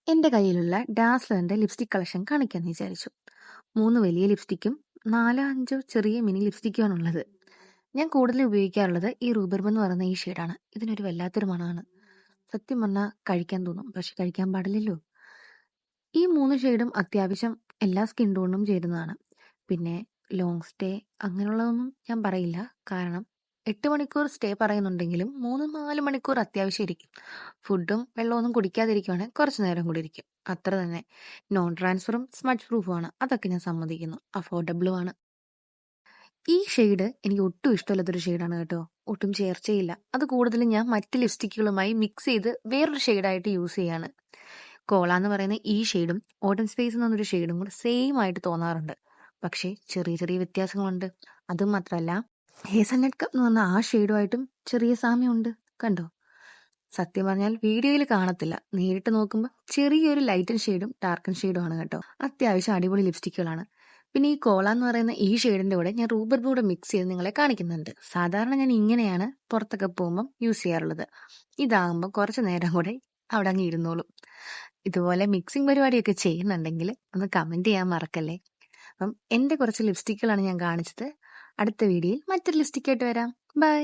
എൻ്റെ കയ്യിലുള്ള ഡാസ്ലറിൻ്റെ lipstick collection കാണിക്കാമെന്ന് വിചാരിച്ചു. 3 വലിയ ലിപ്സ്റ്റിക്കും 4-5 ചെറിയ മിനി ലിപ്സ്റ്റിക്കുമാണുള്ളത്. ഞാൻ കൂടുതൽ ഉപയോഗിക്കാറുള്ളത് ഈ റൂബർബ് എന്ന് പറയുന്ന ഈ ഷെയ്ഡാണ്. ഇതിനൊരു വല്ലാത്തൊരു മണമാണ്. സത്യം പറഞ്ഞാൽ കഴിക്കാൻ തോന്നും, പക്ഷെ കഴിക്കാൻ പാടില്ലല്ലോ. ഈ 3 ഷെയ്ഡും അത്യാവശ്യം എല്ലാ സ്കിൻ ടോണിനും ചേരുന്നതാണ്. പിന്നെ ലോങ് സ്റ്റേ അങ്ങനെയുള്ളതൊന്നും ഞാൻ പറയില്ല. കാരണം 8 മണിക്കൂർ സ്റ്റേ പറയുന്നുണ്ടെങ്കിലും 3-4 മണിക്കൂർ അത്യാവശ്യം ഇരിക്കും. ഫുഡും വെള്ളമൊന്നും കുടിക്കാതിരിക്കുവാണെങ്കിൽ കുറച്ച് നേരം കൂടി ഇരിക്കും. അത്ര തന്നെ. നോൺ ട്രാൻസ്ഫറും സ്മഡ്ജ് പ്രൂഫുമാണ്. അതൊക്കെ ഞാൻ സമ്മതിക്കുന്നു. അഫോർഡബിളുമാണ്. ഈ ഷെയ്ഡ് എനിക്ക് ഒട്ടും ഇഷ്ടമില്ലാത്തൊരു ഷെയ്ഡാണ് കേട്ടോ. ഒട്ടും ചേർച്ചയില്ല. അത് കൂടുതലും ഞാൻ മറ്റ് ലിപ്സ്റ്റിക്കുകളുമായി മിക്സ് ചെയ്ത് വേറൊരു ഷെയ്ഡായിട്ട് യൂസ് ചെയ്യാണ്. കോള എന്ന് പറയുന്ന ഈ ഷെയ്ഡും ഓട്ടം സ്പേസ് എന്ന് പറഞ്ഞൊരു ഷെയ്ഡും കൂടെ സെയിം ആയിട്ട് തോന്നാറുണ്ട്. പക്ഷേ ചെറിയ ചെറിയ വ്യത്യാസങ്ങളുണ്ട്. അതും മാത്രമല്ല, ഹേസൽനട്ട് കപ്പ് എന്ന് പറഞ്ഞ ആ ഷെയ്ഡുമായിട്ടും ചെറിയ സാമ്യമുണ്ട്. കണ്ടോ? സത്യം പറഞ്ഞാൽ വീഡിയോയിൽ കാണത്തില്ല. നേരിട്ട് നോക്കുമ്പോൾ ചെറിയൊരു ലൈറ്റൻ ഷെയ്ഡും ഡാർക്കൻ ഷെയ്ഡും ആണ് കേട്ടോ. അത്യാവശ്യം അടിപൊളി ലിപ്സ്റ്റിക്കുകളാണ്. പിന്നെ ഈ കോള എന്ന് പറയുന്ന ഈ ഷെയ്ഡിന്റെ കൂടെ ഞാൻ റൂബർബും കൂടെ മിക്സ് ചെയ്ത് നിങ്ങളെ കാണിക്കുന്നുണ്ട്. സാധാരണ ഞാൻ ഇങ്ങനെയാണ് പുറത്തൊക്കെ പോകുമ്പോൾ യൂസ് ചെയ്യാറുള്ളത്. ഇതാകുമ്പോൾ കുറച്ച് നേരം കൂടെ അവിടെ അങ്ങ് ഇരുന്നോളും. ഇതുപോലെ മിക്സിംഗ് പരിപാടിയൊക്കെ ചെയ്യുന്നുണ്ടെങ്കിൽ ഒന്ന് കമന്റ് ചെയ്യാൻ മറക്കല്ലേ. അപ്പം എൻ്റെ കുറച്ച് ലിപ്സ്റ്റിക്കുകളാണ് ഞാൻ കാണിച്ചത്. അടുത്ത വീഡിയോയിൽ മറ്റൊരു ലിപ്സ്റ്റിക്കായിട്ട് വരാം. ബൈ.